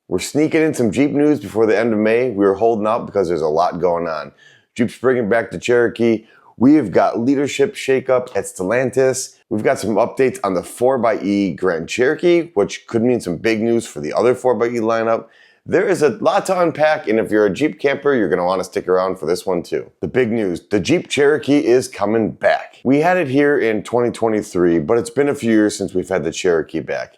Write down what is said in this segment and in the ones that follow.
We're sneaking in some Jeep news before the end of May. We were holding out because there's a lot going on. Jeep's bringing back the Cherokee. We've got leadership shakeup at Stellantis. We've got some updates on the 4xe Grand Cherokee, which could mean some big news for the other 4xe lineup. There is a lot to unpack, and if you're a Jeep camper, you're going to want to stick around for this one too. The big news, the Jeep Cherokee is coming back. We had it here in 2023, but it's been a few years since we've had the Cherokee back.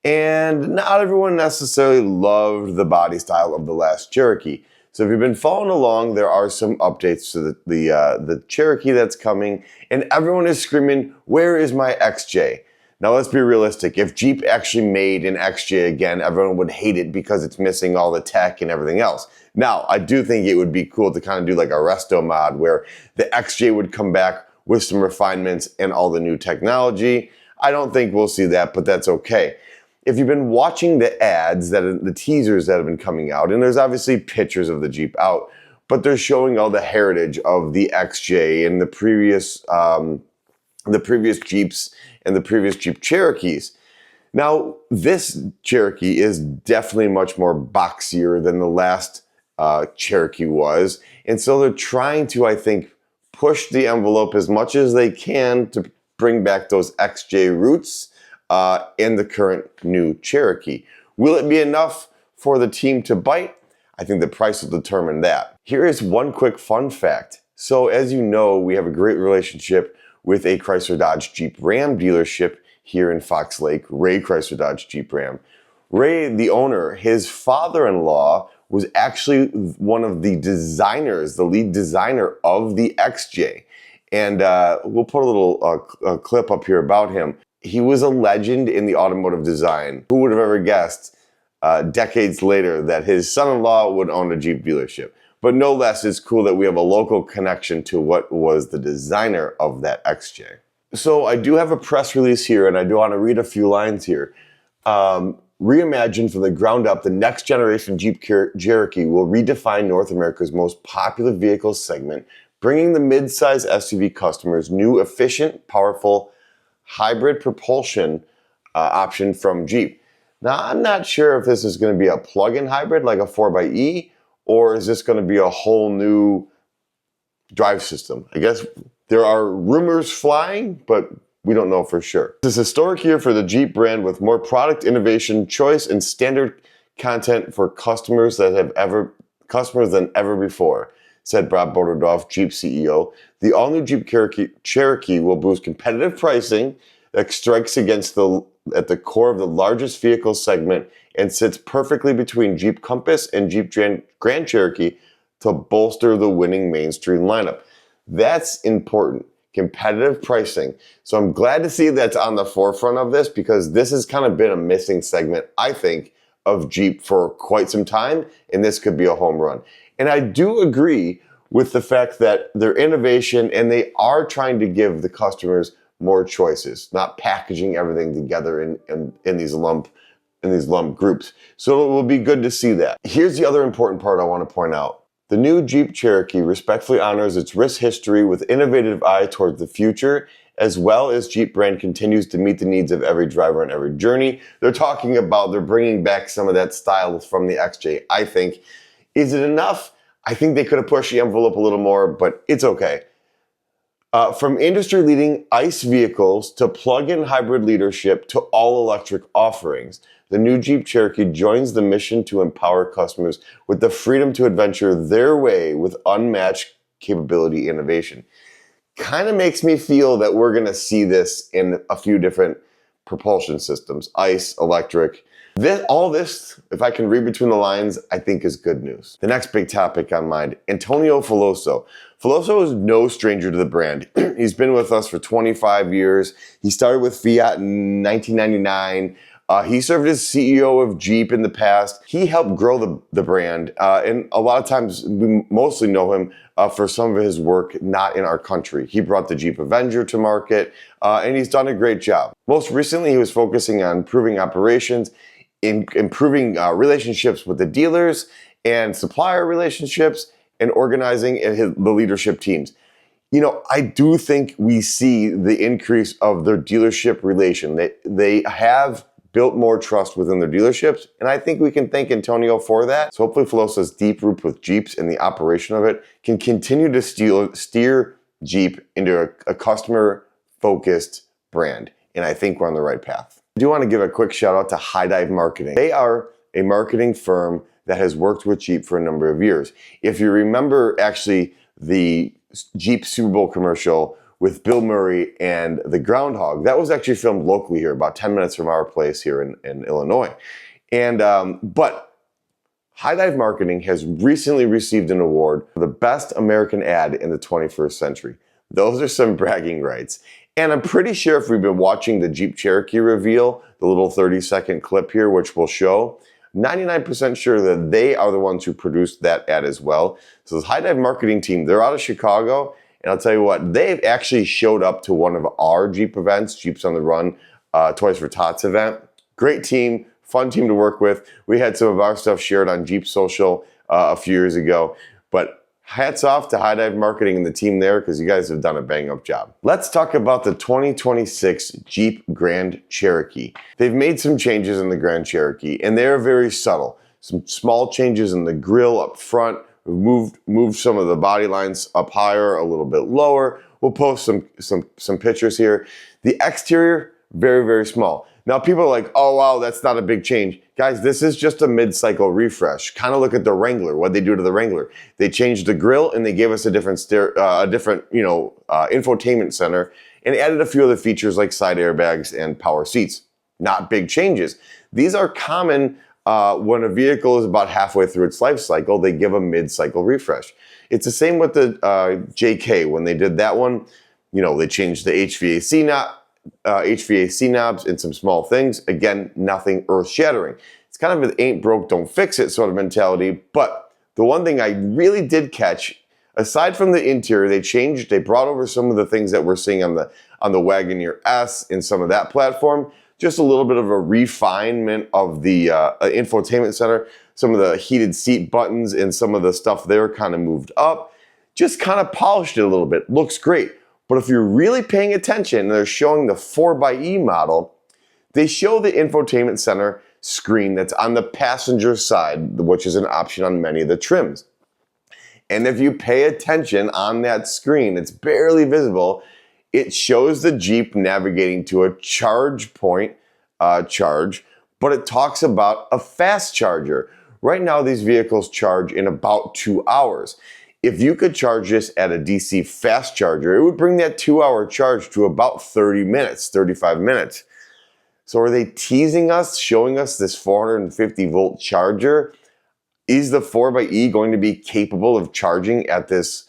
And not everyone necessarily loved the body style of the last Cherokee. So if you've been following along, there are some updates to the Cherokee that's coming, and everyone is screaming, "Where is my XJ?" Now let's be realistic. If Jeep actually made an XJ again, everyone would hate it because it's missing all the tech and everything else. Now, I do think it would be cool to kind of do like a resto mod where the XJ would come back with some refinements and all the new technology. I don't think we'll see that, but that's okay. If you've been watching the ads, the teasers that have been coming out, and there's obviously pictures of the Jeep out, but they're showing all the heritage of the XJ and the previous Jeeps and the previous Jeep Cherokees. Now, this Cherokee is definitely much more boxier than the last Cherokee was, and so they're trying to, I think, push the envelope as much as they can to bring back those XJ roots in the current new Cherokee. Will it be enough for the team to bite? I think the price will determine that. Here is one quick fun fact. So as you know, we have a great relationship with a Chrysler Dodge Jeep Ram dealership here in Fox Lake, Ray Chrysler Dodge Jeep Ram. Ray, the owner, his father-in-law was actually one of the designers, the lead designer of the XJ. And we'll put a little clip up here about him. He was a legend in the automotive design. Who would have ever guessed decades later that his son-in-law would own a Jeep dealership? But no less, it's cool that we have a local connection to what was the designer of that XJ. So I do have a press release here, and I do want to read a few lines here. Reimagined from the ground up, the next generation Jeep Cherokee will redefine North America's most popular vehicle segment, bringing the mid-size SUV customers new, efficient, powerful, hybrid propulsion option from Jeep. Now, I'm not sure if this is going to be a plug-in hybrid like a 4xe, or is this going to be a whole new drive system? I guess there are rumors flying, but we don't know for sure. This is a historic year for the Jeep brand with more product innovation, choice, and standard content for customers than ever before, said Bob Boderdorf, Jeep CEO. The all-new Jeep Cherokee will boost competitive pricing that strikes at the core of the largest vehicle segment and sits perfectly between Jeep Compass and Jeep Grand Cherokee to bolster the winning mainstream lineup. That's important. Competitive pricing. So I'm glad to see that's on the forefront of this, because this has kind of been a missing segment, I think, of Jeep for quite some time, and this could be a home run. And I do agree with the fact that their innovation, and they are trying to give the customers more choices, not packaging everything together in these lump groups. So it will be good to see that. Here's the other important part I want to point out. The new Jeep Cherokee respectfully honors its rich history with innovative eye towards the future, as well as Jeep brand continues to meet the needs of every driver on every journey. They're bringing back some of that style from the XJ, I think. Is it enough? I think they could have pushed the envelope a little more, but it's okay. From industry-leading ICE vehicles to plug-in hybrid leadership to all-electric offerings, the new Jeep Cherokee joins the mission to empower customers with the freedom to adventure their way with unmatched capability innovation. Kind of makes me feel that we're going to see this in a few different propulsion systems, ICE, electric. All this, if I can read between the lines, I think is good news. The next big topic on mind, Antonio Filoso. Filoso is no stranger to the brand. He's been with us for 25 years. He started with Fiat in 1999. He served as CEO of Jeep in the past. He helped grow the brand, and a lot of times we mostly know him for some of his work not in our country. He brought the Jeep Avenger to market, and he's done a great job. Most recently, he was focusing on improving operations, improving relationships with the dealers and supplier relationships, and organizing the leadership teams. You know, I do think we see the increase of their dealership relation. They have built more trust within their dealerships, and I think we can thank Antonio for that. So hopefully Filosa's deep root with Jeeps and the operation of it can continue to steer Jeep into a customer-focused brand, and I think we're on the right path. I do want to give a quick shout out to High Dive Marketing. They are a marketing firm that has worked with Jeep for a number of years. If you remember actually the Jeep Super Bowl commercial with Bill Murray and the groundhog, that was actually filmed locally here, about 10 minutes from our place here in Illinois. And but High Dive Marketing has recently received an award for the best American ad in the 21st century. Those are some bragging rights. And I'm pretty sure if we've been watching the Jeep Cherokee reveal, the little 30-second clip here, which we'll show, 99% sure that they are the ones who produced that ad as well. So this High Dive Marketing team, they're out of Chicago. And I'll tell you what, they've actually showed up to one of our Jeep events, Jeeps on the Run, Toys for Tots event. Great team, fun team to work with. We had some of our stuff shared on Jeep Social a few years ago. But hats off to High Dive Marketing and the team there, because you guys have done a bang-up job. Let's talk about the 2026 Jeep Grand Cherokee. They've made some changes in the Grand Cherokee, and they're very subtle. Some small changes in the grille up front. We've moved some of the body lines up higher, a little bit lower. We'll post some pictures here. The exterior, very, very small. Now people are like, oh wow, that's not a big change. Guys, this is just a mid-cycle refresh. Kind of look at the Wrangler, what they do to the Wrangler. They changed the grille and they gave us a different infotainment center and added a few other features like side airbags and power seats. Not big changes. These are common when a vehicle is about halfway through its life cycle, they give a mid-cycle refresh. It's the same with the JK. When they did that one, they changed the HVAC knobs and some small things. Again, nothing earth-shattering. It's kind of an ain't broke, don't fix it sort of mentality. But the one thing I really did catch, aside from the interior, they brought over some of the things that we're seeing on the Wagoneer S and some of that platform. Just a little bit of a refinement of the infotainment center. Some of the heated seat buttons and some of the stuff there kind of moved up. Just kind of polished it a little bit. Looks great. But if you're really paying attention, and they're showing the 4xe model, they show the infotainment center screen that's on the passenger side, which is an option on many of the trims. And if you pay attention on that screen, it's barely visible. It shows the Jeep navigating to a charge point, but it talks about a fast charger. Right now, these vehicles charge in about 2 hours. If you could charge this at a DC fast charger, it would bring that 2-hour charge to about 30 minutes, 35 minutes. So are they teasing us, showing us this 450 volt charger? Is the 4xe going to be capable of charging at this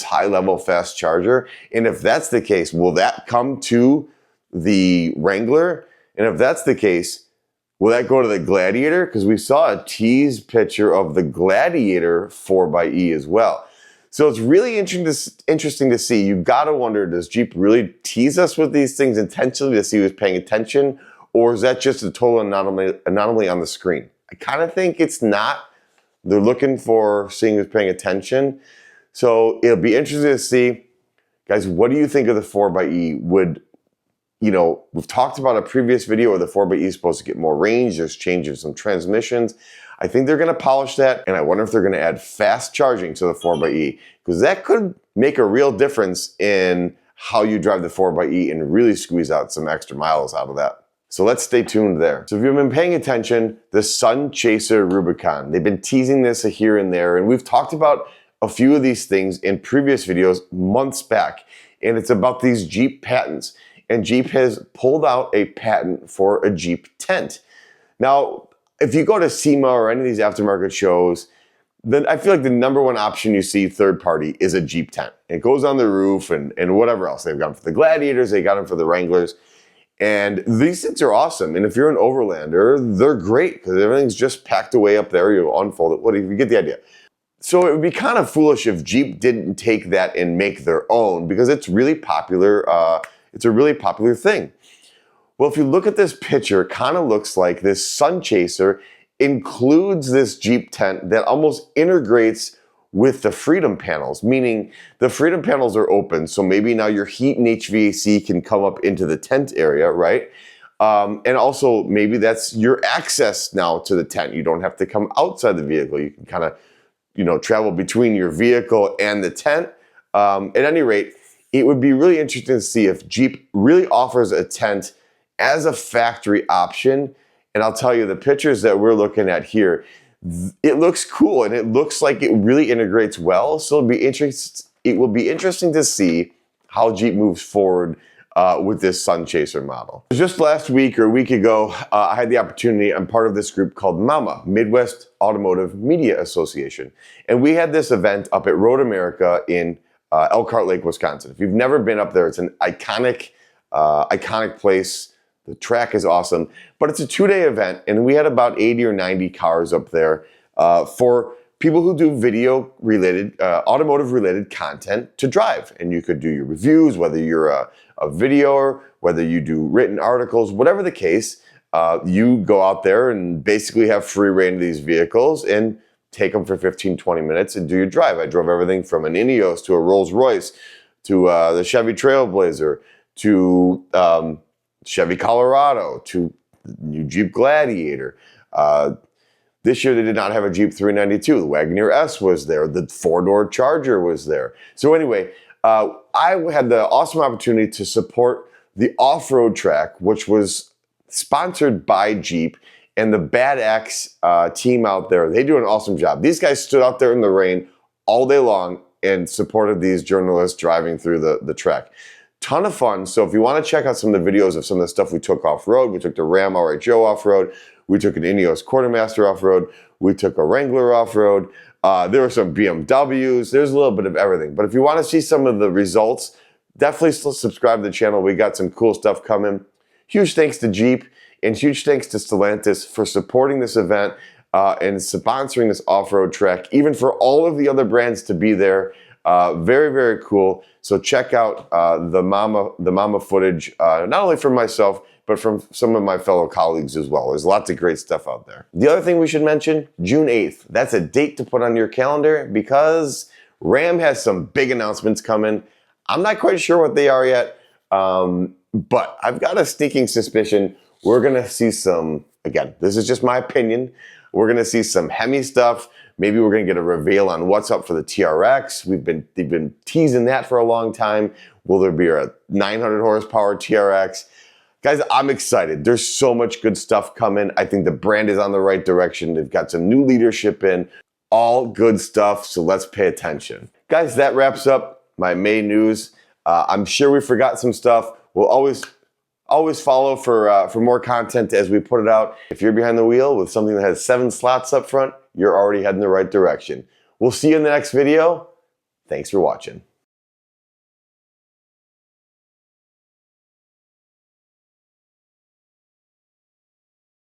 high level fast charger? And if that's the case, will that come to the Wrangler? And if that's the case, will that go to the Gladiator? Because we saw a tease picture of the Gladiator 4xe as well. So it's really interesting to see. You gotta wonder, does Jeep really tease us with these things intentionally to see who's paying attention? Or is that just a total anomaly on the screen? I kind of think it's not. They're looking for seeing who's paying attention. So it'll be interesting to see. Guys, what do you think of the 4xe? We've talked about a previous video where the 4xe is supposed to get more range. There's changes some transmissions. I think they're gonna polish that, and I wonder if they're gonna add fast charging to the 4xe, because that could make a real difference in how you drive the 4xe and really squeeze out some extra miles out of that. So let's stay tuned there. So if you've been paying attention, the Sun Chaser Rubicon, they've been teasing this here and there, and we've talked about a few of these things in previous videos months back, and it's about these Jeep patents. And Jeep has pulled out a patent for a Jeep tent. Now, if you go to SEMA or any of these aftermarket shows, then I feel like the number one option you see third party is a Jeep tent. It goes on the roof and whatever else. They've got them for the Gladiators, they got them for the Wranglers. And these things are awesome. And if you're an overlander, they're great because everything's just packed away up there. You unfold it. You get the idea. So it would be kind of foolish if Jeep didn't take that and make their own, because it's really popular. It's a really popular thing. Well, if you look at this picture, it kind of looks like this Sun Chaser includes this Jeep tent that almost integrates with the Freedom panels, meaning the Freedom panels are open. So maybe now your heat and HVAC can come up into the tent area, right? And also maybe that's your access now to the tent. You don't have to come outside the vehicle. You can kind of, travel between your vehicle and the tent. At any rate, it would be really interesting to see if Jeep really offers a tent as a factory option. And I'll tell you, the pictures that we're looking at here, it looks cool and it looks like it really integrates well. So it will be interesting to see how Jeep moves forward with this Sun Chaser model. Just last week or a week ago, I had the opportunity, I'm part of this group called MAMA, Midwest Automotive Media Association. And we had this event up at Road America in Elkhart Lake, Wisconsin. If you've never been up there, it's an iconic place. The track is awesome, but it's a 2-day event, and we had about 80 or 90 cars up there for people who do video-related, automotive-related content to drive. And you could do your reviews, whether you're a videoer, whether you do written articles, whatever the case, you go out there and basically have free reign of these vehicles and take them for 15, 20 minutes and do your drive. I drove everything from an Ineos to a Rolls Royce to the Chevy Trailblazer to Chevy Colorado to the new Jeep Gladiator. This year they did not have a Jeep 392. The Wagoneer S was there. The 4-door Charger was there. So anyway, I had the awesome opportunity to support the off-road track, which was sponsored by Jeep, and the Bad Axe team out there. They do an awesome job. These guys stood out there in the rain all day long and supported these journalists driving through the track. Ton of fun. So if you want to check out some of the videos of some of the stuff we took off-road, we took the Ram RHO off-road, we took an Ineos Quartermaster off-road, we took a Wrangler off-road, there were some BMWs, there's a little bit of everything. But if you want to see some of the results, definitely still subscribe to the channel. We got some cool stuff coming. Huge thanks to Jeep and huge thanks to Stellantis for supporting this event and sponsoring this off-road track, even for all of the other brands to be there. Very, very cool. So check out the Mama footage, not only from myself, but from some of my fellow colleagues as well. There's lots of great stuff out there. The other thing we should mention, June 8th. That's a date to put on your calendar because Ram has some big announcements coming. I'm not quite sure what they are yet, but I've got a sneaking suspicion we're going to see some, again, this is just my opinion, we're going to see some Hemi stuff. Maybe we're going to get a reveal on what's up for the TRX. They've been teasing that for a long time. Will there be a 900 horsepower TRX? Guys, I'm excited. There's so much good stuff coming. I think the brand is on the right direction. They've got some new leadership in. All good stuff, so let's pay attention. Guys, that wraps up my May news. I'm sure we forgot some stuff. We'll always follow for more content as we put it out. If you're behind the wheel with something that has 7 slots up front, you're already heading the right direction. We'll see you in the next video. Thanks for watching.